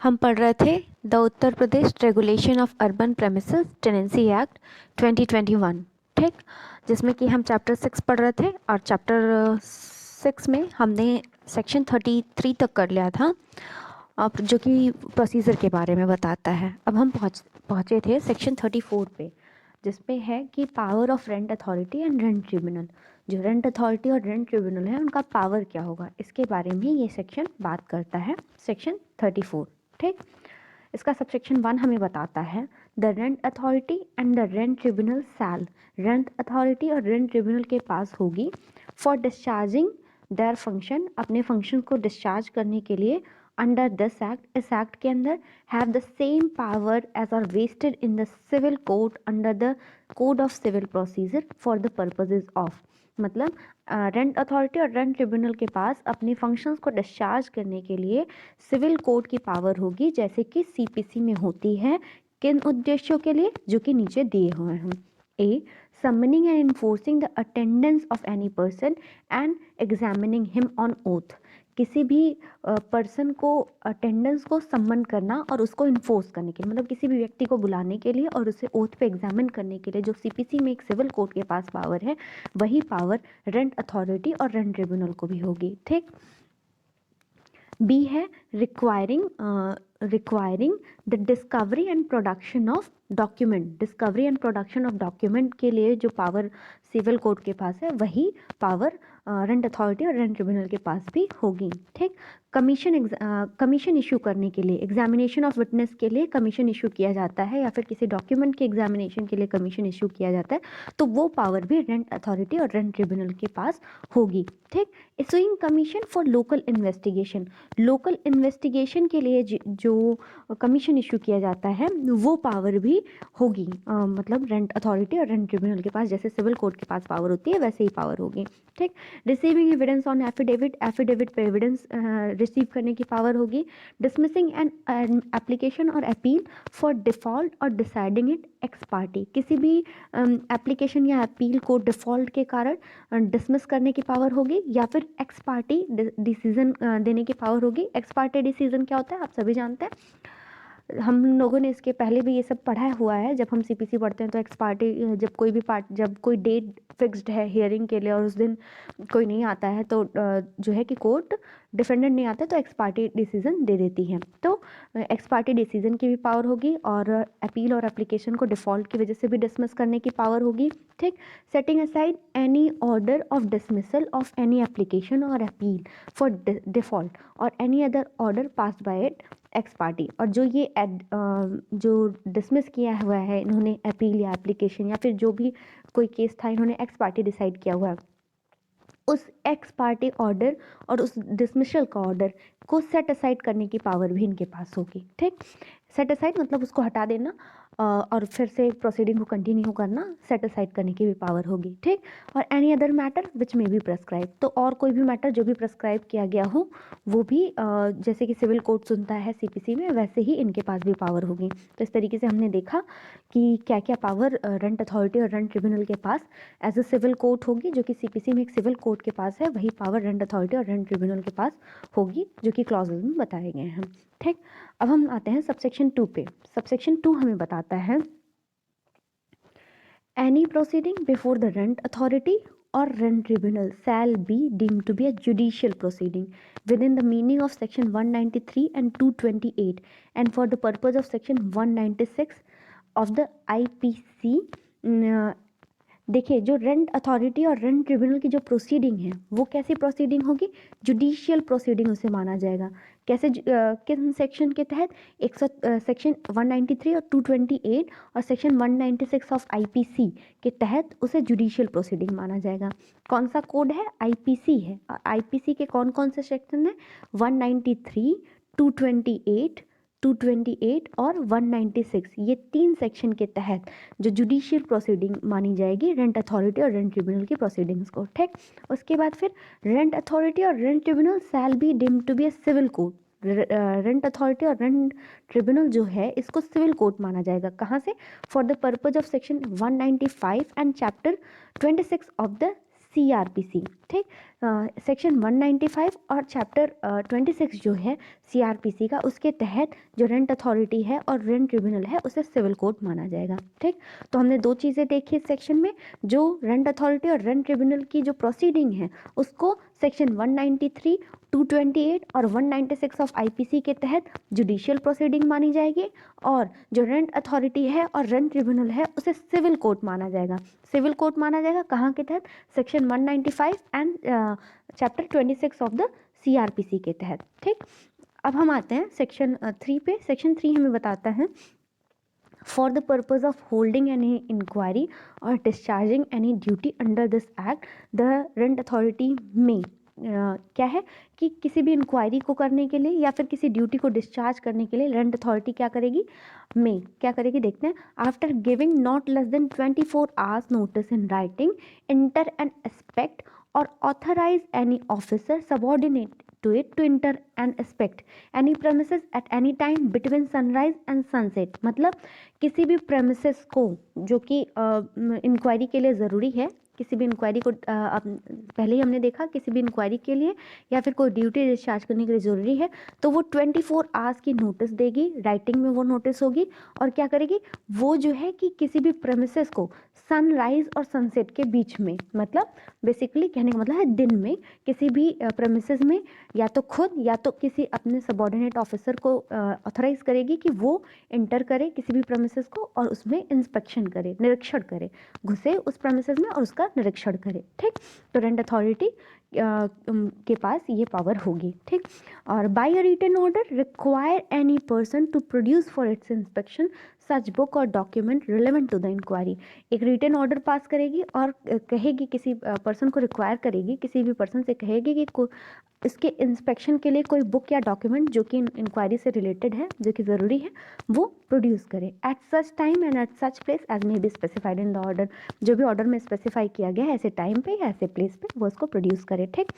हम पढ़ रहे थे the Uttar Pradesh regulation of urban premises tenancy act 2021, ठीक, जिसमें कि हम चैप्टर 6 पढ़ रहे थे और चैप्टर 6 में हमने सेक्शन 33 तक कर लिया था, अब जो कि प्रोसीजर के बारे में बताता है। अब हम पहुँचे थे सेक्शन 34 पे, जिसमें है कि power of rent authority and rent tribunal. जो रेंट अथॉरिटी और रेंट ट्रिब्यूनल है उनका पावर क्या होगा, इसके बारे में ये सेक्शन बात करता है, सेक्शन 34, ठीक। इसका सबसेक्शन 1 हमें बताता है the rent authority and the rent tribunal shall, rent authority और रेंट ट्रिब्यूनल के पास होगी फॉर डिस्चार्जिंग देयर फंक्शन, अपने फंक्शन को डिस्चार्ज करने के लिए अंडर दिस एक्ट, इस एक्ट के अंदर, have the same power as are vested in the civil code under the code of civil procedure for the purposes of. मतलब rent authority और रेंट ट्रिब्यूनल के पास अपने फंक्शंस को डिस्चार्ज करने के लिए सिविल कोड की पावर होगी, जैसे कि सीपीसी में होती है। किन उद्देश्यों के लिए, जो कि नीचे दिए हुए हैं। ए, summoning and enforcing the attendance of any person and examining him on oath, किसी भी पर्सन को अटेंडेंस को सम्मन करना और उसको इन्फोर्स करने के लिए, मतलब किसी भी व्यक्ति को बुलाने के लिए और उसे ओथ पे एग्जामिन करने के लिए जो सीपीसी में एक सिविल कोर्ट के पास पावर है, वही पावर रेंट अथॉरिटी और रेंट ट्रिब्यूनल को भी होगी, ठीक। बी है requiring the discovery and production of document, discovery and production of document के लिए जो पावर सिविल कोर्ट के पास है, वही पावर रेंट अथॉरिटी और रेंट ट्रिब्यूनल के पास भी होगी, ठीक। कमीशन इशू करने के लिए, एग्जामिनेशन ऑफ विटनेस के लिए कमीशन इशू किया जाता है, या फिर किसी डॉक्यूमेंट के एग्जामिनेशन के लिए कमीशन इशू किया जाता है, तो वो पावर भी रेंट अथॉरिटी और रेंट ट्रिब्यूनल के पास होगी, ठीक। Issuing commission for local investigation, local investigation के लिए जो कमीशन इशू किया जाता है वो पावर भी होगी, मतलब रेंट अथॉरिटी और रेंट ट्रिब्यूनल के पास जैसे सिविल कोर्ट के पास पावर होती है वैसे ही पावर होगी, ठीक। Receiving evidence on affidavit, affidavit पे एविडेंस रिसीव करने की पावर होगी। डिसमिसिंग एन एप्लीकेशन और अपील फॉर डिफॉल्ट और डिसाइडिंग इट एक्स पार्टी, किसी भी एप्लीकेशन या अपील को डिफॉल्ट के कारण डिसमिस करने की पावर होगी, या फिर एक्स पार्टी डिसीजन देने की पावर होगी। एक्स पार्टी डिसीजन क्या होता है आप सभी जानते हैं, हम लोगों ने इसके पहले भी ये सब पढ़ा हुआ है। जब हम सीपीसी पढ़ते हैं तो एक्स पार्टी, जब कोई डेट फिक्स्ड है हियरिंग के लिए और उस दिन कोई नहीं आता है, तो जो है कि कोर्ट, डिफेंडेंट नहीं आता है तो एक्स पार्टी डिसीजन दे देती है, तो एक्स पार्टी डिसीजन की भी पावर होगी, और अपील और एप्लीकेशन को डिफ़ॉल्ट की वजह से भी डिसमिस करने की पावर होगी, ठीक। Setting aside any order of dismissal of any application और अपील फॉर डिफ़ॉल्ट और any other order passed by it x party, और जो ये जो डिसमिस किया हुआ है इन्होंने अपील या एप्लीकेशन या फिर जो भी कोई केस था इन्होंने एक्स पार्टी डिसाइड किया हुआ है, उस एक्स पार्टी ऑर्डर और उस डिसमिशल का ऑर्डर को सेट असाइड करने की पावर भी इनके पास होगी, ठीक। सेट असाइड मतलब उसको हटा देना और फिर से प्रोसीडिंग को कंटिन्यू करना, सेट असाइड करने की भी पावर होगी, ठीक। और any other matter which may be prescribe, तो और कोई भी मैटर जो भी प्रेस्क्राइब किया गया हो वो भी जैसे कि सिविल कोर्ट सुनता है सीपीसी में, वैसे ही इनके पास भी पावर होगी। तो इस तरीके से हमने देखा कि क्या क्या पावर रेंट अथॉरिटी और रेंट ट्रिब्यूनल के पास एज अ सिविल कोर्ट होगी, जो कि सीपीसी में एक सिविल कोर्ट के पास है, वही पावर रेंट अथॉरिटी और रेंट ट्रिब्यूनल के पास होगी, जो कि क्लॉजेज में बताए गए हैं, ठीक। अब हम आते हैं सबसेक्शन 2 पे। सबसेक्शन 2 हमें बताता है any proceeding before the rent authority or rent tribunal shall be deemed to be a judicial proceeding within the meaning of section 193 and 228 and for the purpose of section 196 of the IPC। देखिए, जो rent authority और rent tribunal की जो proceeding है वो कैसी proceeding होगी, judicial proceeding उसे माना जाएगा। कैसे, किन सेक्शन के तहत, सेक्शन 193 और 228 और सेक्शन 196 ऑफ आईपीसी के तहत उसे जुडिशियल प्रोसीडिंग माना जाएगा। कौन सा कोड है, आईपीसी है, और आईपीसी के कौन कौन से सेक्शन है, 193, 228, 228 और 196, ये 3 सेक्शन के तहत जो जुडिशियल प्रोसीडिंग मानी जाएगी रेंट अथॉरिटी और रेंट ट्रिब्यूनल की प्रोसीडिंग्स को, ठीक। उसके बाद फिर रेंट अथॉरिटी और rent tribunal shall be deemed to be a civil court, rent authority और रेंट ट्रिब्यूनल जो है इसको सिविल कोर्ट माना जाएगा। कहाँ से, for the purpose of section 195 and chapter 26 of the CRPC, ठीक। सेक्शन 195 और चैप्टर 26 जो है CRPC का, उसके तहत जो रेंट अथॉरिटी है और रेंट ट्रिब्यूनल है उसे सिविल कोर्ट माना जाएगा, ठीक। तो हमने दो चीज़ें देखी इस सेक्शन में, जो रेंट अथॉरिटी और रेंट ट्रिब्यूनल की जो प्रोसीडिंग है उसको सेक्शन 193, 228 और 196 ऑफ IPC के तहत जुडिशियल प्रोसीडिंग मानी जाएगी, और जो रेंट अथॉरिटी है और रेंट ट्रिब्यूनल है उसे सिविल कोर्ट माना जाएगा। सिविल कोर्ट माना जाएगा कहाँ के तहत? Section 195 and chapter 26 of the CRPC के तहत, ठीक। अब हम आते हैं सेक्शन 3 पे। सेक्शन 3 हमें बताता है for the purpose of holding any inquiry और discharging any duty under this act the rent authority में क्या है कि किसी भी इंक्वायरी को करने के लिए या फिर किसी ड्यूटी को डिस्चार्ज करने के लिए रेंट अथॉरिटी क्या करेगी? में क्या करेगी देखते हैं। After giving not less than 24 hours notice in writing, enter and inspect और authorise any officer subordinate to it to enter and inspect any premises at any time between sunrise and sunset। मतलब किसी भी premises को, जो कि inquiry के लिए ज़रूरी है, किसी भी इंक्वायरी को पहले ही हमने देखा, किसी भी इंक्वायरी के लिए या फिर कोई ड्यूटी डिस्चार्ज करने के लिए ज़रूरी है तो वो 24 आवर्स की नोटिस देगी, राइटिंग में वो नोटिस होगी, और क्या करेगी वो जो है कि किसी भी प्रेमिसेस को सनराइज और सनसेट के बीच में, मतलब बेसिकली कहने का मतलब है दिन में किसी भी प्रेमिसेस में या तो खुद या तो किसी अपने सबऑर्डिनेट ऑफिसर को ऑथराइज करेगी कि वो इंटर करे किसी भी प्रेमिसेस को और उसमें इंस्पेक्शन करे, निरीक्षण करे, घुसे उस प्रेमिसेस में और उसका निरीक्षण करे, ठीक। तो रेंट अथॉरिटी के पास ये पावर होगी, ठीक। और by a written order require any person to produce for its inspection such book और document relevant to the inquiry. एक रिटन ऑर्डर पास करेगी और कहेगी, किसी पर्सन को रिक्वायर करेगी, किसी भी पर्सन से कहेगी कि इसके इंस्पेक्शन के लिए कोई बुक या डॉक्यूमेंट जो कि इंक्वायरी से रिलेटेड है, जो कि ज़रूरी है, वो प्रोड्यूस करे at such time and at such place as may be specified in the order. जो भी ऑर्डर में स्पेसिफाई किया गया है ऐसे टाइम पे या ऐसे प्लेस पे वो उसको प्रोड्यूस करे, ठीक।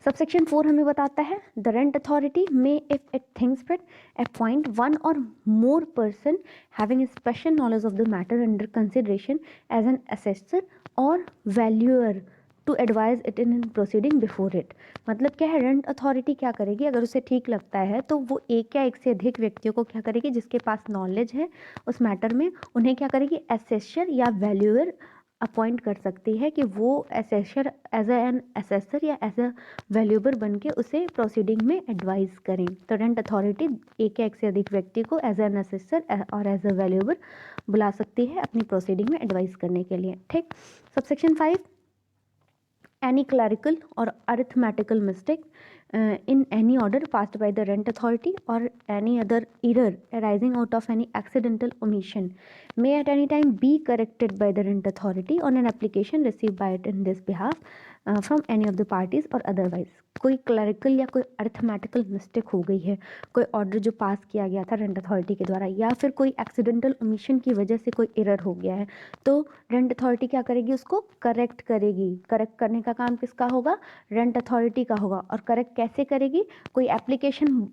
सबसेक्शन 4 हमें बताता है द रेंट अथॉरिटी में if it thinks fit appoint one और more person having special knowledge of the matter under consideration as an assessor और valuer to advise it in proceeding before it. मतलब क्या है, rent authority क्या करेगी, अगर उसे ठीक लगता है तो वो एक या एक से अधिक व्यक्तियों को क्या करेगी जिसके पास नॉलेज है उस मैटर में, उन्हें क्या करेगी असेसर या वैल्यूअर अपॉइंट कर सकती है कि वो असेसर एज एन असेसर या एज अ वैल्यूबर बन के उसे प्रोसीडिंग में एडवाइस करें। तो रेंट अथॉरिटी एक या एक से अधिक व्यक्ति को एज एन असेसर और एज अ वैल्यूबर बुला सकती है अपनी प्रोसीडिंग में एडवाइस करने के लिए, ठीक। Subsection 5 any clerical or arithmetical mistake in any order passed by the rent authority or any other error arising out of any accidental omission may at any time be corrected by the rent authority on an application received by it in this behalf from any of the parties or otherwise। कोई clerical या कोई arithmetical mistake हो गई है, कोई order जो पास किया गया था रेंट अथॉरिटी के द्वारा, या फिर कोई एक्सीडेंटल ओमिशन की वजह से कोई एरर हो गया है, तो रेंट अथॉरिटी क्या करेगी उसको करेक्ट करेगी। करेक्ट करने का काम किसका होगा? रेंट अथॉरिटी का होगा। और करेक्ट कैसे करेगी? कोई एप्लीकेशन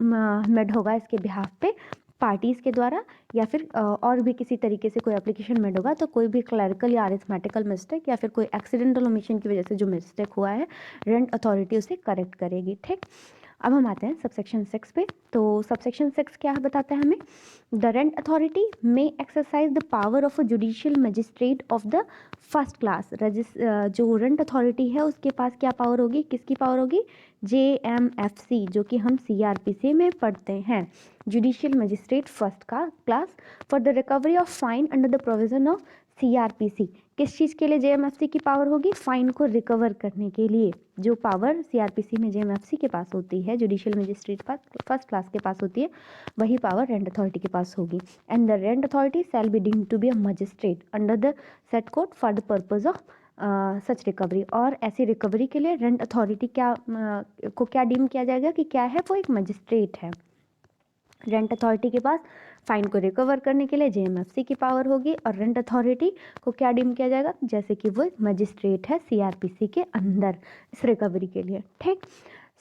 मेड होगा इसके बिहाफ पे पार्टीज़ के द्वारा, या फिर और भी किसी तरीके से कोई एप्लीकेशन मेड होगा, तो कोई भी क्लरिकल या अरिथमेटिकल मिस्टेक या फिर कोई एक्सीडेंटल ओमिशन की वजह से जो मिस्टेक हुआ है रेंट अथॉरिटी उसे करेक्ट करेगी, ठीक। अब हम आते हैं सबसेक्शन 6 पे। तो सबसेक्शन 6 क्या बताता है हमें? द रेंट अथॉरिटी में exercise the power of a judicial magistrate of the first class. जो रेंट अथॉरिटी है उसके पास क्या पावर होगी? किसकी पावर होगी? JMFC, जो कि हम CRPC में पढ़ते हैं, जुडिशियल मजिस्ट्रेट फर्स्ट का class for the recovery of fine under the provision of CRPC। किस चीज़ के लिए JMFC की पावर होगी? फाइन को रिकवर करने के लिए। जो पावर CRPC में JMFC के पास होती है, जुडिशियल मजिस्ट्रेट फर्स्ट क्लास के पास होती है, वही पावर रेंट अथॉरिटी के पास होगी। And the rent authority shall be deemed to be a magistrate under the said code for the purpose of such recovery. और ऐसी रिकवरी के लिए रेंट अथॉरिटी को क्या डीम किया जाएगा कि क्या है? वो एक मजिस्ट्रेट है। रेंट अथॉरिटी के पास फाइन को रिकवर करने के लिए JMFC की पावर होगी, और रेंट अथॉरिटी को क्या डीम किया जाएगा? जैसे कि वो एक मजिस्ट्रेट है CRPC के अंदर इस रिकवरी के लिए, ठीक।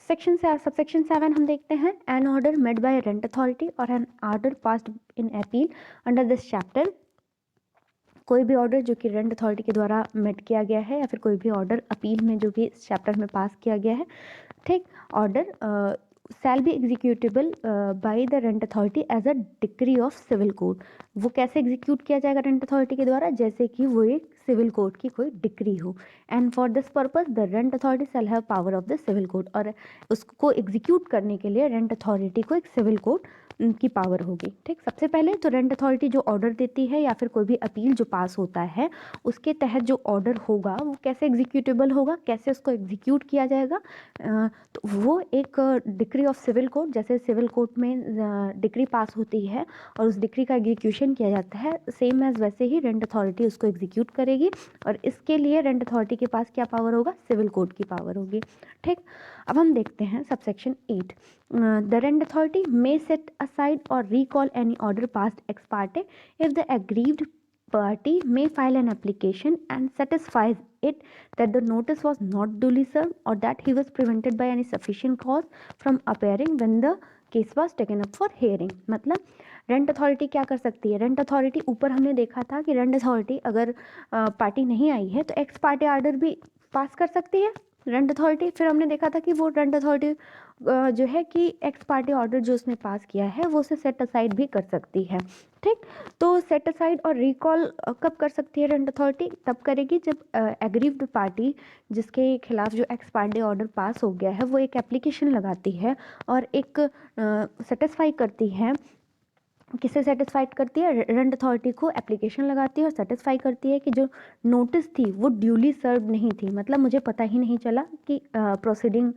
सबसेक्शन 7 हम देखते हैं an order made by rent authority और an order passed in appeal under this chapter कोई भी ऑर्डर जो कि रेंट अथॉरिटी के द्वारा मेट किया गया है, या फिर कोई भी ऑर्डर अपील में जो कि इस चैप्टर में पास किया गया है, ठीक, order shall be executable by the rent authority as a decree of civil code. वो कैसे एग्जीक्यूट किया जाएगा रेंट अथॉरिटी के द्वारा? जैसे कि वो एक सिविल कोड की कोई डिक्री हो। And for this purpose the rent authority shall have power of the civil code, और उसको एग्जीक्यूट करने के लिए रेंट अथॉरिटी को एक सिविल कोड की पावर होगी। ठीक, सबसे पहले तो रेंट अथॉरिटी जो ऑर्डर देती है या फिर कोई भी अपील जो पास होता है, उसके तहत जो ऑर्डर होगा वो कैसे एग्जीक्यूटेबल होगा, कैसे उसको एग्जीक्यूट किया जाएगा, तो वो एक डिक्री ऑफ सिविल कोड, जैसे सिविल कोड में डिक्री पास होती है और उस डिक्री का एग्जीक्यूशन किया जाता है, सेम एज वैसे ही रेंट अथॉरिटी उसको एग्जीक्यूट करेगी। और इसके लिए रेंट अथॉरिटी के पास क्या पावर होगा? सिविल कोड की पावर होगी। ठीक, अब हम देखते हैं subsection 8। The rent authority may set aside और recall any order passed ex parte if the aggrieved party may file an application and satisfies it that the notice was not duly served or that he was prevented by any sufficient cause from appearing when the case was taken up for hearing। मतलब rent authority क्या कर सकती है? Rent authority, ऊपर हमने देखा था कि रेंट अथॉरिटी अगर पार्टी नहीं आई है तो एक्स पार्टी ऑर्डर भी पास कर सकती है रेंट अथॉरिटी। फिर हमने देखा था कि वो रेंट अथॉरिटी जो है कि एक्स पार्टी ऑर्डर जो उसने पास किया है वो उसे सेट असाइड भी कर सकती है। ठीक, तो सेट असाइड और रिकॉल कब कर सकती है रेंट अथॉरिटी? तब करेगी जब एग्रीव्ड पार्टी जिसके खिलाफ जो एक्स पार्टी ऑर्डर पास हो गया है वो एक एप्लीकेशन लगाती है और एक सेटिस्फाई करती है। किसे सेटिस्फाइड करती है? रेंट अथॉरिटी को एप्लीकेशन लगाती है और सेटिस्फाई करती है कि जो नोटिस थी वो ड्यूली सर्व नहीं थी, मतलब मुझे पता ही नहीं चला कि प्रोसीडिंग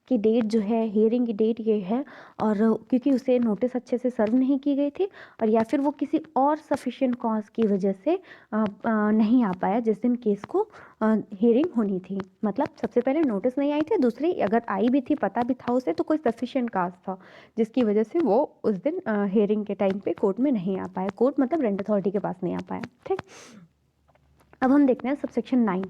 की डेट जो है, हियरिंग की डेट ये है, और क्योंकि उसे नोटिस अच्छे से सर्व नहीं की गई थी, और या फिर वो किसी और सफिशिएंट कॉज की वजह से नहीं आ पाया जिस दिन केस को हियरिंग होनी थी। मतलब सबसे पहले नोटिस नहीं आई थी, दूसरी अगर आई भी थी, पता भी था उसे, तो कोई सफिशिएंट काज था जिसकी वजह से वो उस दिन हियरिंग के टाइम पे कोर्ट में नहीं आ पाया। कोर्ट मतलब रेंट अथॉरिटी के पास नहीं आ पाया। ठीक, अब हम देखते हैं सबसेक्शन 9।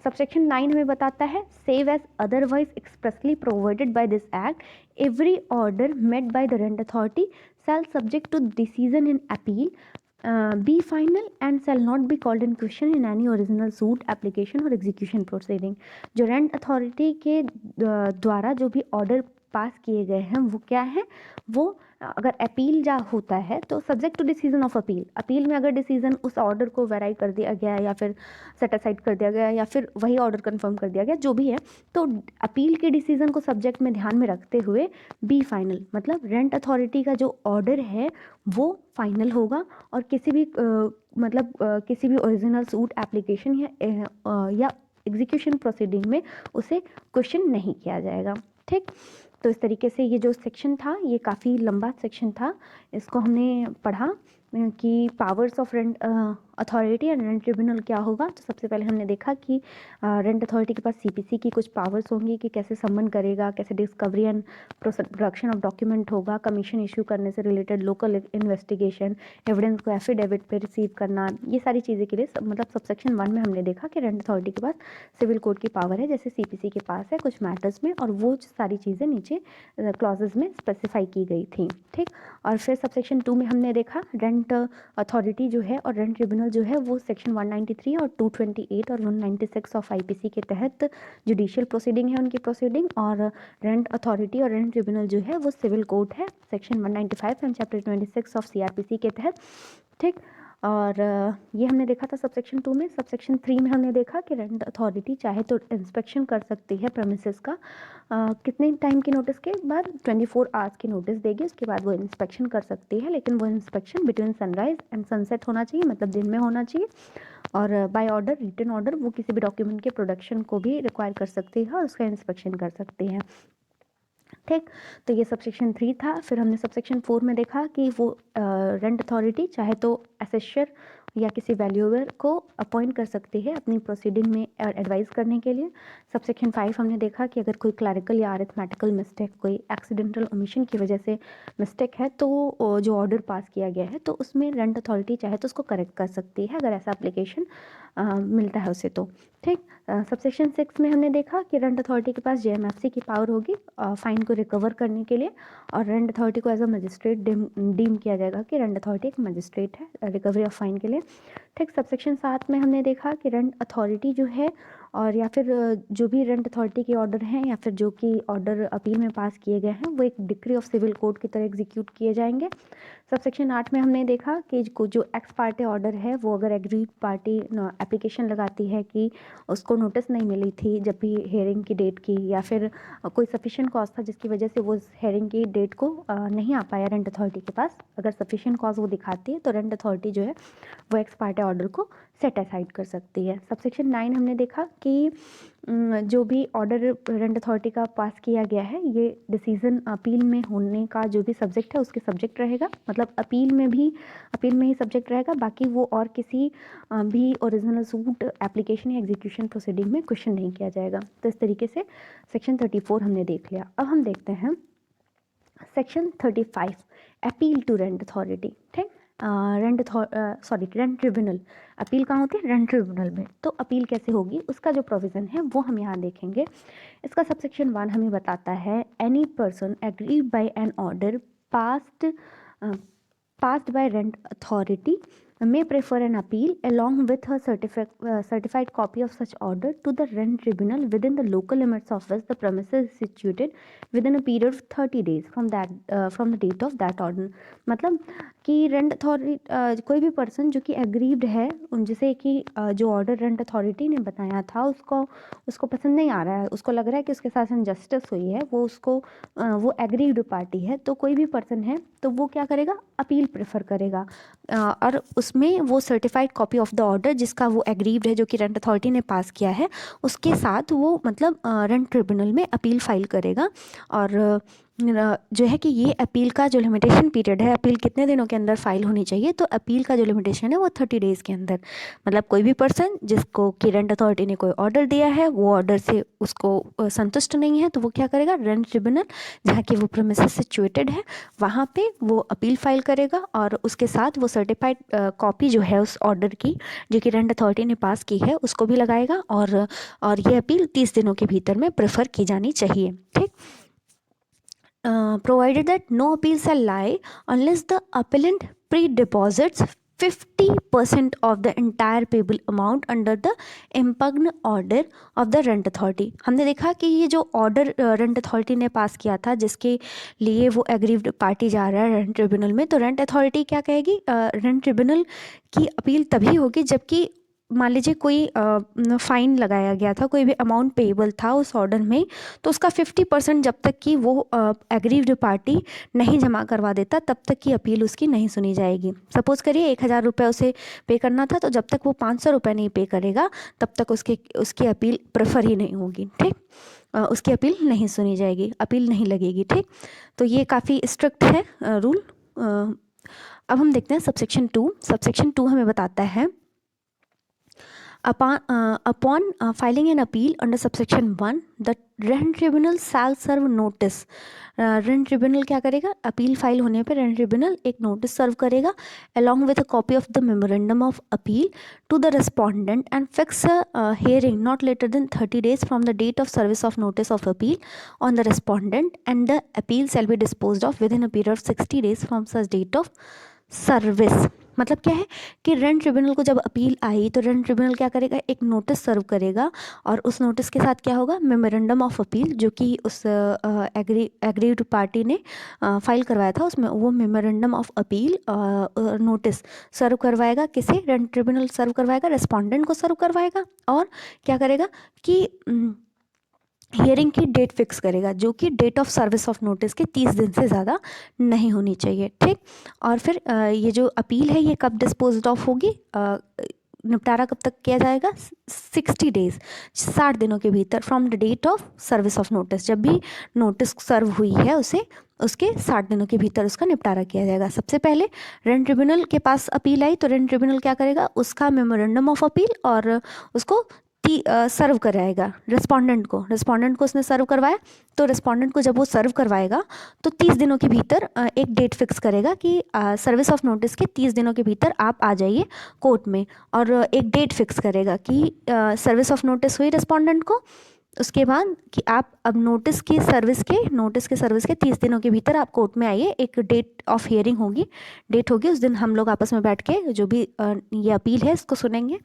सबसेक्शन 9 हमें बताता है save as otherwise expressly provided by this act every order made by the rent authority shall subject to decision in appeal be final and shall not be called in question in any original suit application और execution proceeding. जो rent authority के द्वारा जो भी order pass किए गए हैं वो क्या है? वो अगर अपील जा होता है तो subject to decision of appeal, appeal में अगर डिसीजन उस ऑर्डर को वेराई कर दिया गया या फिर सेट असाइड कर दिया गया या फिर वही ऑर्डर कंफर्म कर दिया गया, जो भी है, तो अपील के डिसीजन को सब्जेक्ट में ध्यान में रखते हुए बी फाइनल, मतलब रेंट अथॉरिटी का जो ऑर्डर है वो फाइनल होगा और किसी भी किसी भी ओरिजिनल सूट एप्लीकेशन या एग्जीक्यूशन प्रोसीडिंग में उसे क्वेश्चन नहीं किया जाएगा। ठीक, तो इस तरीके से ये जो सेक्शन था ये काफ़ी लंबा सेक्शन था, इसको हमने पढ़ा कि powers of rent authority and rent tribunal क्या होगा। तो सबसे पहले हमने देखा कि रेंट अथॉरिटी के पास सीपीसी की कुछ पावर्स होंगी कि कैसे सम्मन करेगा, कैसे discovery and production of document होगा, कमीशन इशू करने से रिलेटेड लोकल इन्वेस्टिगेशन, एविडेंस को एफिडेविट पे रिसीव करना, ये सारी चीज़ें के लिए मतलब सबसेक्शन 1 में हमने देखा कि रेंट अथॉरिटी के पास सिविल कोड की पावर है जैसे सीपीसी के पास है कुछ मैटर्स में, और वो सारी चीज़ें नीचे क्लॉजेज में स्पेसिफाई की गई थी। ठीक, और फिर सबसेक्शन 2 में हमने देखा रेंट अथॉरिटी जो है और रेंट ट्रिब्यूनल जो है वो सेक्शन 193 और 228 और 196 ऑफ आईपीसी के तहत जुडिशियल प्रोसीडिंग है उनकी प्रोसीडिंग, और रेंट अथॉरिटी और रेंट ट्रिब्यूनल जो है वो सिविल कोड है section 195 and chapter 26 of CrPC के तहत। ठीक, और ये हमने देखा था सबसेक्शन 2 में। सबसेक्शन 3 में हमने देखा कि रेंट अथॉरिटी चाहे तो इंस्पेक्शन कर सकती है प्रेमिसेस का, कितने टाइम की नोटिस के बाद? 24 आवर्स की नोटिस देगी, उसके बाद वो इंस्पेक्शन कर सकती है, लेकिन वो inspection between sunrise and sunset होना चाहिए, मतलब दिन में होना चाहिए, और बाय ऑर्डर, रिटन ऑर्डर, वो किसी भी डॉक्यूमेंट के प्रोडक्शन को भी रिक्वायर कर सकती है और उसका इंस्पेक्शन कर सकती है। ठीक, तो ये सबसेक्शन 3 था। फिर हमने सबसेक्शन 4 में देखा कि वो रेंट अथॉरिटी चाहे तो असेसर या किसी वैल्यूअर को अपॉइंट कर सकती है अपनी प्रोसीडिंग में एडवाइस करने के लिए। सबसेक्शन 5 हमने देखा कि अगर कोई क्लैरिकल या अरिथमेटिकल मिस्टेक, कोई एक्सीडेंटल ओमिशन की वजह से मिस्टेक है तो जो ऑर्डर पास किया गया है तो उसमें रेंट अथॉरिटी चाहे तो उसको करेक्ट कर सकती है अगर ऐसा एप्लीकेशन मिलता है उसे तो। ठीक, सबसेक्शन 6 में हमने देखा कि रेंट अथॉरिटी के पास जेएमएफसी की पावर होगी फाइन को रिकवर करने के लिए, और रेंट अथॉरिटी को एज अ मजिस्ट्रेट डीम किया जाएगा कि रेंट अथॉरिटी एक मजिस्ट्रेट है रिकवरी ऑफ फाइन के लिए। ठीक, सबसेक्शन 7 में हमने देखा कि रेंट अथॉरिटी जो है और या फिर जो भी रेंट अथॉरिटी के ऑर्डर हैं या फिर जो कि ऑर्डर अपील में पास किए गए हैं वो एक डिक्री ऑफ सिविल कोड की तरह एग्जीक्यूट किए जाएंगे। सबसेक्शन 8 में हमने देखा कि जो एक्स पार्टी ऑर्डर है वो अगर एग्रीड पार्टी एप्लीकेशन लगाती है कि उसको नोटिस नहीं मिली थी जब भी हेयरिंग की डेट की, या फिर कोई सफिशिएंट कॉज था जिसकी वजह से वो हेयरिंग की डेट को नहीं आ पाया रेंट अथॉरिटी के पास, अगर सफिशिएंट कॉज वो दिखाती है तो रेंट अथॉरिटी जो है वो एक्स पार्टी ऑर्डर को सेट असाइड कर सकती है। सबसेक्शन 9 हमने देखा कि जो भी ऑर्डर रेंट अथॉरिटी का पास किया गया है ये डिसीजन अपील में होने का जो भी सब्जेक्ट है उसके सब्जेक्ट रहेगा, मतलब अपील में ही सब्जेक्ट रहेगा, बाकी वो और किसी भी ओरिजिनल सूट एप्लीकेशन या एग्जीक्यूशन प्रोसीडिंग में क्वेश्चन नहीं किया जाएगा। तो इस तरीके से सेक्शन 34 हमने देख लिया। अब हम देखते हैं section 35 appeal to rent authority. ठीक, रेंट ट्रिब्यूनल, अपील कहाँ होती है? रेंट ट्रिब्यूनल में। तो अपील कैसे होगी उसका जो प्रोविज़न है वो हम यहाँ देखेंगे। इसका सबसेक्शन 1 हमें बताता है any person aggrieved by an order passed by rent authority may prefer an appeal along with a certified copy of such order to the rent tribunal within the local limits of which the premises is situated within a period of 30 days from the date of that order। मतलब कि rent authority कोई भी person जो कि aggrieved है उन जैसे कि जो ऑर्डर रेंट अथॉरिटी ने बताया था उसको पसंद नहीं आ रहा है, उसको लग रहा है कि उसके साथ इनजस्टिस हुई है, वो एग्रीव्ड पार्टी है, तो कोई भी पर्सन है तो वो क्या करेगा? अपील प्रेफर करेगा और उसमें वो certified copy of the order जिसका वो एग्रीव्ड है जो कि रेंट अथॉरिटी ने पास किया है उसके साथ वो मतलब रेंट ट्रिब्यूनल में अपील फाइल करेगा। और जो है कि ये अपील का जो लिमिटेशन पीरियड है, अपील कितने दिनों के अंदर फाइल होनी चाहिए, तो अपील का जो लिमिटेशन है वो 30 डेज़ के अंदर। मतलब कोई भी पर्सन जिसको कि रेंट अथॉरिटी ने कोई ऑर्डर दिया है वो ऑर्डर से उसको संतुष्ट नहीं है तो वो क्या करेगा? रेंट ट्रिब्यूनल जहाँ की वो प्रीमिसेस सिचुएटेड है वहाँ पे वो अपील फाइल करेगा और उसके साथ वो सर्टिफाइड कॉपी जो है उस ऑर्डर की जो कि रेंट अथॉरिटी ने पास की है उसको भी लगाएगा और ये अपील 30 दिनों के भीतर में प्रेफर की जानी चाहिए। ठीक, provided that no appeal shall lie unless the appellant pre-deposits 50% of the entire payable amount under the impugned order of the rent authority। हमने देखा कि ये जो ऑर्डर रेंट अथॉरिटी ने पास किया था जिसके लिए वो एग्रीव्ड पार्टी जा रहा है रेंट ट्रिब्यूनल में, तो रेंट अथॉरिटी क्या कहेगी? रेंट ट्रिब्यूनल की अपील तभी होगी जबकि मान लीजिए कोई फ़ाइन लगाया गया था, कोई भी अमाउंट पेएबल था उस ऑर्डर में, तो उसका 50% जब तक कि वो एग्रीव्ड पार्टी नहीं जमा करवा देता तब तक की अपील उसकी नहीं सुनी जाएगी। सपोज़ करिए 1000 रुपये उसे पे करना था, तो जब तक वो 500 रुपये नहीं पे करेगा तब तक उसकी अपील प्रेफर ही नहीं होगी। ठीक, उसकी अपील नहीं सुनी जाएगी, अपील नहीं लगेगी। ठीक, तो ये काफ़ी स्ट्रिक्ट है रूल। अब हम देखते हैं सबसेक्शन 2। सबसेक्शन 2 हमें बताता है upon filing an appeal under subsection 1 the rent tribunal shall serve notice। Rent tribunal क्या करेगा? अपील फाइल होने पर रेंट ट्रिब्यूनल एक नोटिस सर्व करेगा along with a copy of the memorandum of appeal to the respondent and fix a hearing not later than 30 days from the date of service of notice of appeal on the respondent and the appeal shall be disposed of within a period of 60 days from such date of service. मतलब क्या है कि rent tribunal को जब appeal आई तो rent tribunal क्या करेगा? एक नोटिस सर्व करेगा और उस नोटिस के साथ क्या होगा? मेमोरेंडम ऑफ अपील जो कि उस एग्रीड पार्टी ने फाइल करवाया था उसमें वो memorandum of appeal notice serve करवाएगा। किसे? रेंट ट्रिब्यूनल सर्व करवाएगा, रेस्पोंडेंट को सर्व करवाएगा और क्या करेगा कि हियरिंग की डेट फिक्स करेगा जो कि date of service of notice के 30 दिन से ज़्यादा नहीं होनी चाहिए। ठीक, और फिर ये जो अपील है ये कब डिस्पोज ऑफ होगी? निपटारा कब तक किया जाएगा? 60 डेज, 60 दिनों के भीतर from the date of service of notice. जब भी नोटिस सर्व हुई है उसके 60 दिनों के भीतर उसका निपटारा किया जाएगा। सबसे पहले रेंट ट्रिब्यूनल के पास अपील आई तो रेंट ट्रिब्यूनल क्या करेगा? उसका मेमोरेंडम ऑफ अपील और उसको सर्व कराएगा रिस्पोंडेंट को उसने सर्व करवाया, तो रिस्पोंडेंट को जब वो सर्व करवाएगा तो 30 दिनों के भीतर एक डेट फिक्स करेगा कि सर्विस ऑफ नोटिस के 30 दिनों के भीतर आप आ जाइए कोर्ट में, और एक डेट फिक्स करेगा कि सर्विस ऑफ नोटिस हुई रिस्पोंडेंट को, उसके बाद कि आप अब नोटिस के सर्विस के 30 दिनों के भीतर आप कोर्ट में आइए, एक डेट ऑफ हियरिंग होगी, उस दिन हम लोग आपस में बैठ के जो भी ये अपील है इसको सुनेंगे,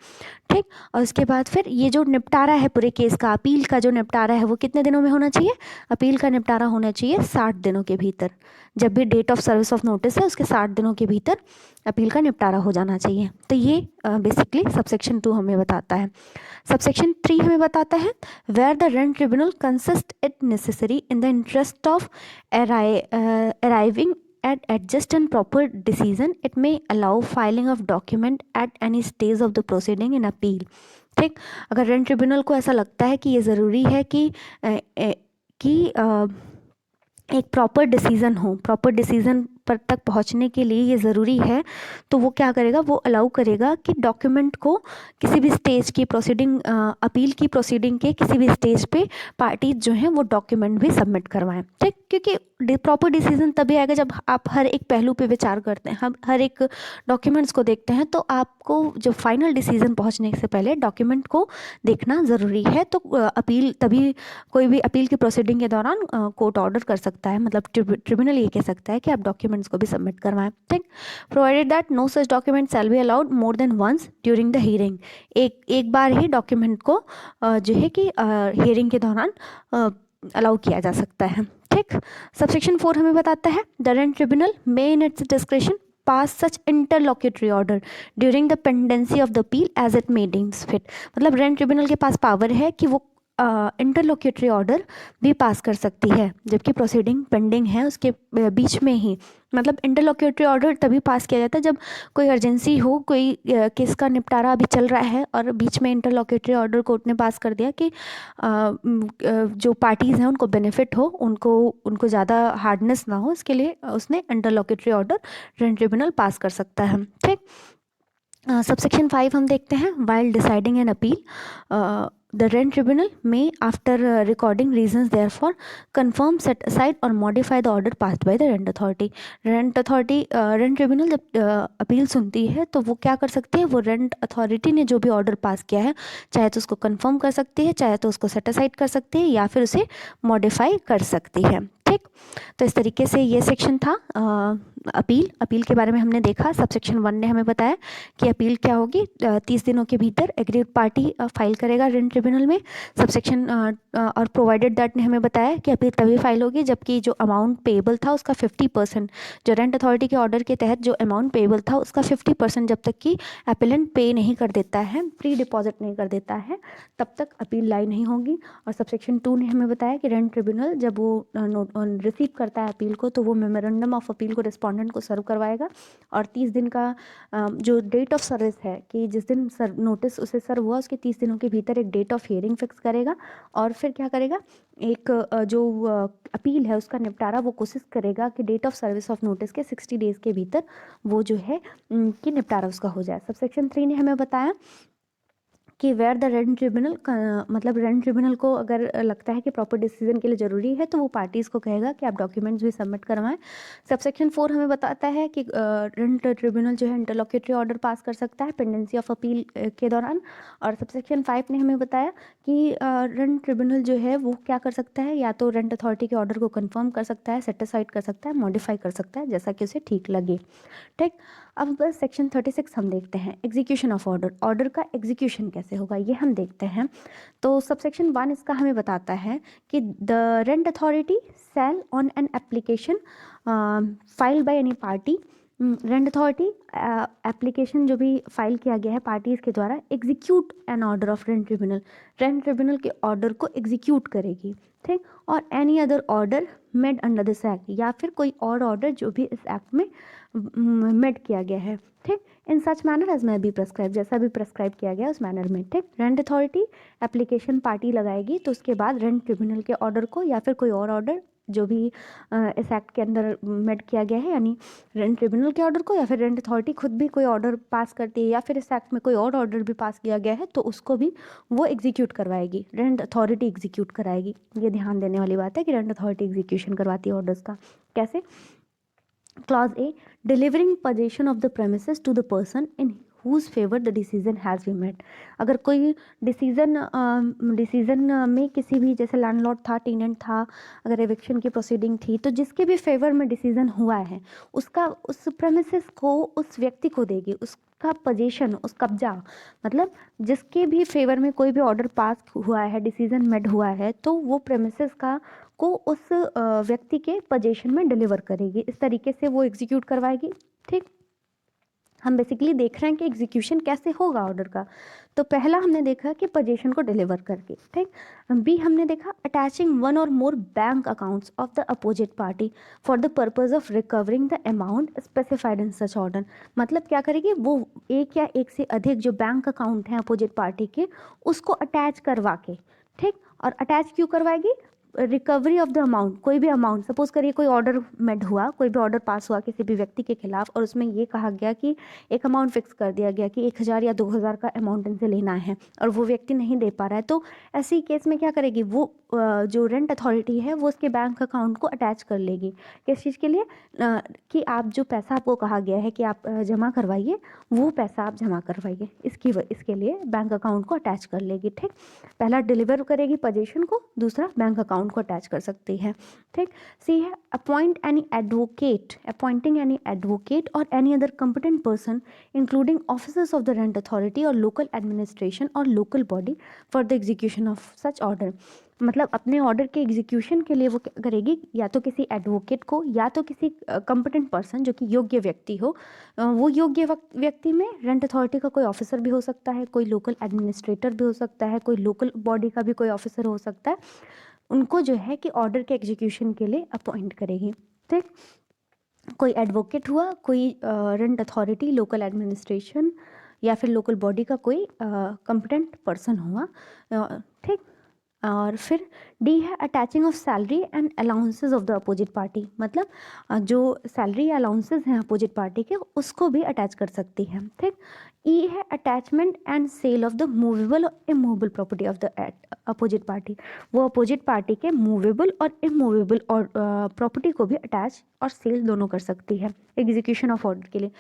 ठीक। और उसके बाद फिर ये जो निपटारा है पूरे केस का, अपील का जो निपटारा है वो कितने दिनों में होना चाहिए, अपील का निपटारा होना चाहिए 60 दिनों के भीतर। जब भी date of service of notice है उसके 60 दिनों के भीतर अपील का निपटारा हो जाना चाहिए। तो ये बेसिकली सबसेक्शन 2 हमें बताता है। सबसेक्शन 3 हमें बताता है where the rent tribunal consist it necessary in the interest of arriving at adjust and proper decision it may allow filing of document at any stage of the proceeding in appeal, ठीक। अगर rent tribunal को ऐसा लगता है कि ये ज़रूरी है कि एक प्रॉपर डिसीज़न पर तक पहुंचने के लिए ये ज़रूरी है, तो वो क्या करेगा, वो अलाउ करेगा कि डॉक्यूमेंट को किसी भी स्टेज की प्रोसीडिंग, अपील की प्रोसीडिंग के किसी भी स्टेज पे पार्टीज जो हैं वो डॉक्यूमेंट भी सबमिट करवाएं, ठीक। क्योंकि प्रॉपर डिसीजन तभी आएगा जब आप हर एक पहलू पे विचार करते हैं, हर एक डॉक्यूमेंट्स को देखते हैं, तो आपको जब फाइनल डिसीजन पहुंचने से पहले डॉक्यूमेंट को देखना ज़रूरी है। तो अपील तभी, कोई भी अपील की प्रोसीडिंग के दौरान कोर्ट ऑर्डर कर सकता है, मतलब ट्रिब्यूनल ये कह सकता है कि आप डॉक्यूमेंट्स को भी सबमिट करवाएं, ठीक। Provided that no such document shall be allowed more than once during the hearing, एक बार ही डॉक्यूमेंट को जो है कि हियरिंग के दौरान अलाउ किया जा सकता है, ठीक। सबसेक्शन 4 हमें बताता है the rent tribunal may in its description pass such interlocutory order during the pendency of the appeal as it may deems fit, मतलब रेंट ट्रिब्यूनल के पास पावर है कि वो इंटरलॉक्यूटरी ऑर्डर भी पास कर सकती है जबकि प्रोसीडिंग पेंडिंग है उसके बीच में ही, मतलब इंटरलॉक्यूटरी ऑर्डर तभी पास किया जाता है जब कोई अर्जेंसी हो, कोई केस का निपटारा अभी चल रहा है और बीच में इंटरलॉक्यूटरी ऑर्डर कोर्ट ने पास कर दिया कि जो पार्टीज़ हैं उनको बेनिफिट हो, उनको ज़्यादा हार्डनेस ना हो, इसके लिए उसने इंटरलॉक्यूटरी ऑर्डर रेंट ट्रिब्यूनल पास कर सकता है, ठीक। सबसेक्शन 5 हम देखते हैं while deciding an appeal the rent tribunal may after recording reasons therefore confirm, set aside or modify the order passed by the rent authority। Rent tribunal जब अपील सुनती है तो वो क्या कर सकती है, वो रेंट अथॉरिटी ने जो भी ऑर्डर पास किया है चाहे तो उसको कंफर्म कर सकती है, चाहे तो उसको सेट असाइड कर सकती है या फिर उसे मॉडिफाई कर सकती है, ठीक। तो इस तरीके से ये सेक्शन था अपील के बारे में हमने देखा। सबसेक्शन 1 ने हमें बताया कि अपील क्या होगी, 30 दिनों के भीतर एग्रीड पार्टी फाइल करेगा रेंट ट्रिब्यूनल में। सबसेक्शन और प्रोवाइडेड दैट ने हमें बताया कि अपील तभी फाइल होगी जबकि जो अमाउंट पेएबल था उसका 50%, जो रेंट अथॉरिटी के ऑर्डर के तहत जो अमाउंट पेएबल था उसका 50% जब तक कि एपेलेंट पे नहीं कर देता है, प्री डिपॉजिट नहीं कर देता है, तब तक अपील लाई नहीं होगी। और सबसेक्शन 2 ने हमें बताया कि रेंट ट्रिब्यूनल जब वो रिसीव करता है अपील को तो वो मेमोरेंडम ऑफ अपील को रिस्पोंडेंट को सर्व करवाएगा और 30 दिन का जो डेट ऑफ सर्विस है कि जिस दिन नोटिस उसे सर्व हुआ उसके 30 दिनों के भीतर एक डेट ऑफ हियरिंग फिक्स करेगा और फिर क्या करेगा, एक जो अपील है उसका निपटारा वो कोशिश करेगा कि date of service of notice के 60 डेज़ के भीतर वो जो है कि निपटारा उसका हो जाए। सबसेक्शन 3 ने हमें बताया कि वेयर द रेंट ट्रिब्यूनल, मतलब रेंट ट्रिब्यूनल को अगर लगता है कि प्रॉपर डिसीजन के लिए ज़रूरी है तो वो पार्टीज़ को कहेगा कि आप डॉक्यूमेंट्स भी सबमिट करवाएं। सबसेक्शन 4 हमें बताता है कि रेंट ट्रिब्यूनल जो है इंटरलॉक्यूटरी ऑर्डर पास कर सकता है पेंडेंसी ऑफ अपील के दौरान। और सबसेक्शन 5 ने हमें बताया कि रेंट ट्रिब्यूनल जो है वो क्या कर सकता है, या तो रेंट अथॉरिटी के ऑर्डर को कन्फर्म कर सकता है, सेट असाइड कर सकता है, मॉडिफाई कर सकता है जैसा कि उसे ठीक लगे, ठीक। अब बस सेक्शन 36 हम देखते हैं, एग्जीक्यूशन ऑफ ऑर्डर का एग्जीक्यूशन कैसे होगा ये हम देखते हैं। तो सबसेक्शन 1 इसका हमें बताता है कि the rent authority shall on an application file by any party, rent authority application जो भी फाइल किया गया है पार्टीज़ के द्वारा execute an order of rent tribunal के ऑर्डर को एग्जीक्यूट करेगी, ठीक। और any other order made under this act, या फिर कोई और ऑर्डर जो भी इस एक्ट में मेड किया गया है, ठीक। In such manner as may be prescribe, जैसा भी प्रेस्क्राइब किया गया उस मैनर में, ठीक। रेंट अथॉरिटी एप्लीकेशन पार्टी लगाएगी तो उसके बाद रेंट ट्रिब्यूनल के ऑर्डर को या फिर कोई और ऑर्डर जो भी इस एक्ट के अंदर मेड किया गया है, यानी रेंट ट्रिब्यूनल के ऑर्डर को या फिर रेंट अथॉरिटी खुद भी कोई ऑर्डर पास करती है या फिर इस एक्ट में कोई और ऑर्डर भी पास किया गया है तो उसको भी वो एग्जीक्यूट करवाएगी, रेंट अथॉरिटी एग्जीक्यूट कराएगी। ये ध्यान देने वाली बात है कि रेंट अथॉरिटी एग्जीक्यूशन करवाती है ऑर्डर्स का। कैसे? Clause A, delivering possession of the premises to the person in whose favor the decision has been made। अगर कोई डिसीजन में किसी भी, जैसे लैंडलॉर्ड था, टेनेंट था, अगर एविक्शन की प्रोसीडिंग थी तो जिसके भी फेवर में डिसीजन हुआ है उसका उस प्रेमिसेस को उस व्यक्ति को देगी, उसका पोजीशन, उस कब्जा, मतलब जिसके भी फेवर में कोई भी ऑर्डर पास हुआ है, डिसीजन मेड हुआ है, तो वो प्रेमिसेस का को उस व्यक्ति के पोजीशन में डिलीवर करेगी। इस तरीके से वो एग्जीक्यूट करवाएगी। ठीक, हम बेसिकली देख रहे हैं कि एग्जीक्यूशन कैसे होगा ऑर्डर का। तो पहला हमने देखा कि पोजीशन को डिलीवर करके। ठीक, बी हमने देखा अटैचिंग वन और more bank accounts of the opposite party for the purpose of recovering the amount specified in such order. मतलब क्या करेगी वो, एक या एक से अधिक जो बैंक अकाउंट हैं अपोजिट पार्टी के, उसको अटैच करवा के, ठीक, और अटैच क्यों करवाएगी? रिकवरी ऑफ द अमाउंट, कोई भी अमाउंट, सपोज करिए कोई ऑर्डर मेड हुआ, कोई भी ऑर्डर पास हुआ किसी भी व्यक्ति के खिलाफ और उसमें ये कहा गया कि एक अमाउंट फिक्स कर दिया गया कि 1000 या 2000 का अमाउंट इनसे लेना है और वो व्यक्ति नहीं दे पा रहा है, तो ऐसी केस में क्या करेगी वो, जो रेंट अथॉरिटी है वो उसके बैंक अकाउंट को अटैच कर लेगी। किस चीज़ के लिए? कि आप जो पैसा आपको कहा गया है कि आप जमा करवाइए, वो पैसा आप जमा करवाइए, इसके लिए बैंक अकाउंट को अटैच कर लेगी। ठीक, पहला डिलीवर करेगी पोजीशन को, दूसरा बैंक अकाउंट को अटैच कर सकती है। ठीक, सी है अपॉइंटिंग एनी एडवोकेट और any other competent person including officers of the rent authority और लोकल एडमिनिस्ट्रेशन और local body for the execution of such order. मतलब अपने ऑर्डर के एग्जीक्यूशन के लिए वो करेगी या तो किसी एडवोकेट को या तो किसी कंपिटेंट पर्सन जो कि योग्य व्यक्ति हो। वो योग्य व्यक्ति में रेंट अथॉरिटी का कोई ऑफिसर भी हो सकता है, कोई लोकल एडमिनिस्ट्रेटर भी हो सकता है, कोई लोकल बॉडी का भी कोई ऑफिसर हो सकता है। उनको जो है कि ऑर्डर के एग्जीक्यूशन के लिए अपॉइंट करेगी। ठीक, कोई एडवोकेट हुआ, कोई रेंट अथॉरिटी, लोकल एडमिनिस्ट्रेशन या फिर लोकल बॉडी का कोई कंपिटेंट पर्सन हुआ। ठीक, और फिर डी है attaching of salary and allowances of the opposite party. मतलब जो सैलरी या अलाउंसेस हैं अपोजिट पार्टी के, उसको भी अटैच कर सकती है। ठीक, ई है attachment and sale of the movable और immovable property of the opposite party. वो अपोजिट पार्टी के मूवेबल और इमूवेबल और प्रॉपर्टी को भी अटैच और सेल दोनों कर सकती है एग्जीक्यूशन ऑफ ऑर्डर के लिए।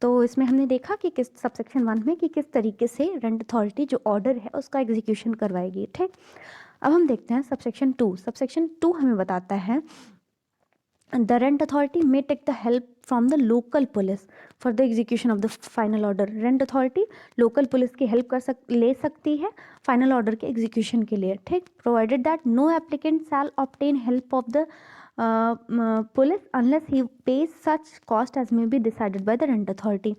तो इसमें हमने देखा कि किस सबसेक्शन 1 में कि किस तरीके से रेंट अथॉरिटी जो ऑर्डर है उसका एग्जीक्यूशन करवाएगी। ठीक, अब हम देखते हैं सबसेक्शन 2। सबसेक्शन 2 हमें बताता है the rent authority may take the help from the local police for the execution of the final order. Rent authority local police की हेल्प ले सकती है फाइनल ऑर्डर के एग्जीक्यूशन के लिए। ठीक, provided that no applicant shall obtain help of the police unless he pays such cost as may be decided by the rent authority.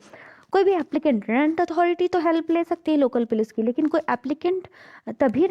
कोई भी एप्लीकेंट, रेंट अथॉरिटी तो हेल्प ले सकती है लोकल पुलिस की, लेकिन कोई एप्लीकेंट तभी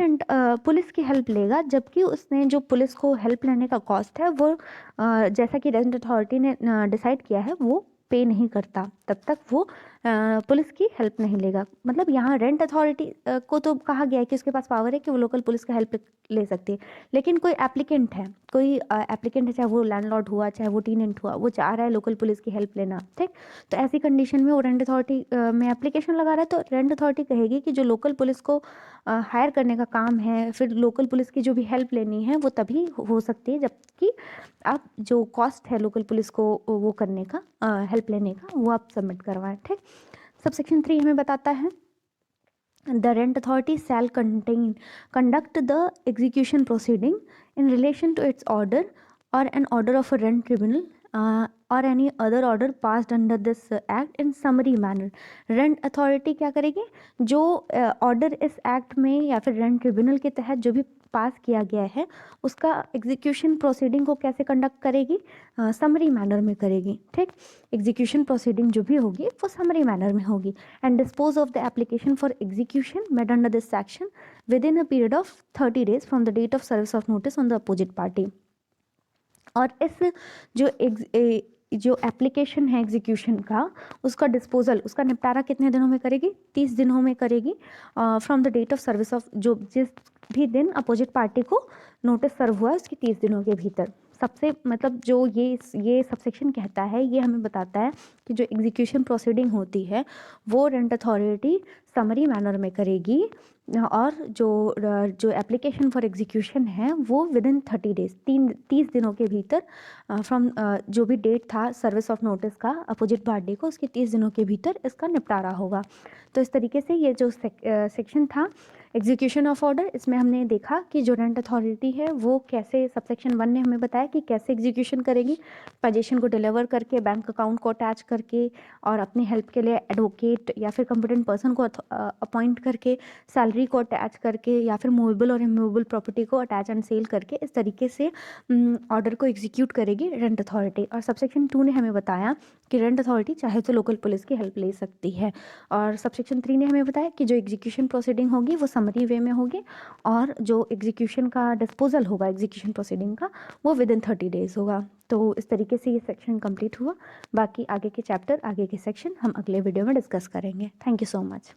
पुलिस की हेल्प लेगा जबकि उसने जो पुलिस को हेल्प लेने का कॉस्ट है वो जैसा कि रेंट अथॉरिटी ने डिसाइड किया है वो पे नहीं करता, तब तक वो पुलिस की हेल्प नहीं लेगा। मतलब यहाँ रेंट अथॉरिटी को तो कहा गया है कि उसके पास पावर है कि वो लोकल पुलिस का हेल्प ले सकती है, लेकिन कोई एप्लीकेंट है, चाहे वो लैंडलॉर्ड हुआ चाहे वो टेनेंट हुआ, वो चाह रहा है लोकल पुलिस की हेल्प लेना। ठीक, तो ऐसी कंडीशन में वो रेंट अथॉरिटी में एप्लीकेशन लगा रहा है, तो रेंट अथॉरिटी कहेगी कि जो लोकल पुलिस को हायर करने का काम है, फिर लोकल पुलिस की जो भी हेल्प लेनी है वो तभी हो सकती है जबकि आप जो कॉस्ट है लोकल पुलिस को वो करने का, हेल्प लेने का, वो आप सबमिट करवाएं। ठीक, सबसेक्शन 3 हमें बताता है the rent authority shell conduct the execution proceeding in relation to its order or an order of a rent tribunal or any other order passed under this act in summary manner। Rent authority क्या करेगी? जो order इस act में या फिर rent tribunal के तहत जो भी पास किया गया है उसका एग्जीक्यूशन प्रोसीडिंग को कैसे कंडक्ट करेगी? समरी मैनर में करेगी। ठीक, एग्जीक्यूशन प्रोसीडिंग जो भी होगी वो समरी मैनर में होगी। And dispose of the application for execution made under this section within a period of 30 days from the date of service of notice on the opposite party. और इस जो application है execution का, उसका disposal, उसका निपटारा कितने दिनों में करेगी? 30 दिनों में करेगी from the date of service of, जो जिस भी दिन अपोजिट पार्टी को नोटिस सर्व हुआ है उसके 30 दिनों के भीतर। सबसे मतलब जो ये सबसेक्शन कहता है, ये हमें बताता है कि जो एग्जीक्यूशन प्रोसीडिंग होती है वो रेंट अथॉरिटी समरी मैनर में करेगी, और जो एप्लीकेशन फॉर एग्जीक्यूशन है वो विदिन 30 डेज 30 दिनों के भीतर फ्रॉम जो भी डेट था सर्विस ऑफ नोटिस का अपोजिट पार्टी को, उसके 30 दिनों के भीतर इसका निपटारा होगा। तो इस तरीके से ये जो सेक्शन था एग्जीक्यूशन ऑफ ऑर्डर, इसमें हमने देखा कि जो रेंट अथॉरिटी है वो कैसे, सबसेक्शन 1 ने हमें बताया कि कैसे एग्जीक्यूशन करेगी, पोजीशन को डिलीवर करके, बैंक अकाउंट को अटैच करके, और अपनी हेल्प के लिए एडवोकेट या फिर कंपिटेंट पर्सन को अपॉइंट करके, सैलरी को अटैच करके, या फिर मूवेबल और इमूवेबल प्रॉपर्टी को अटैच एंड सेल करके, इस तरीके से ऑर्डर को एग्जीक्यूट करेगी रेंट अथॉरिटी। और सबसेक्शन 2 ने हमें बताया कि रेंट अथॉरिटी चाहे तो लोकल पुलिस की हेल्प ले सकती है। और सबसेक्शन 3 ने हमें बताया कि जो एग्जीक्यूशन प्रोसीडिंग होगी वो समरी वे में होगी, और जो एग्जीक्यूशन का डिस्पोजल होगा एग्जीक्यूशन प्रोसीडिंग का वो विदिन 30 डेज होगा। तो इस तरीके से ये सेक्शन कंप्लीट हुआ। बाकी आगे के चैप्टर, आगे के सेक्शन हम अगले वीडियो में डिस्कस करेंगे। Thank you so much.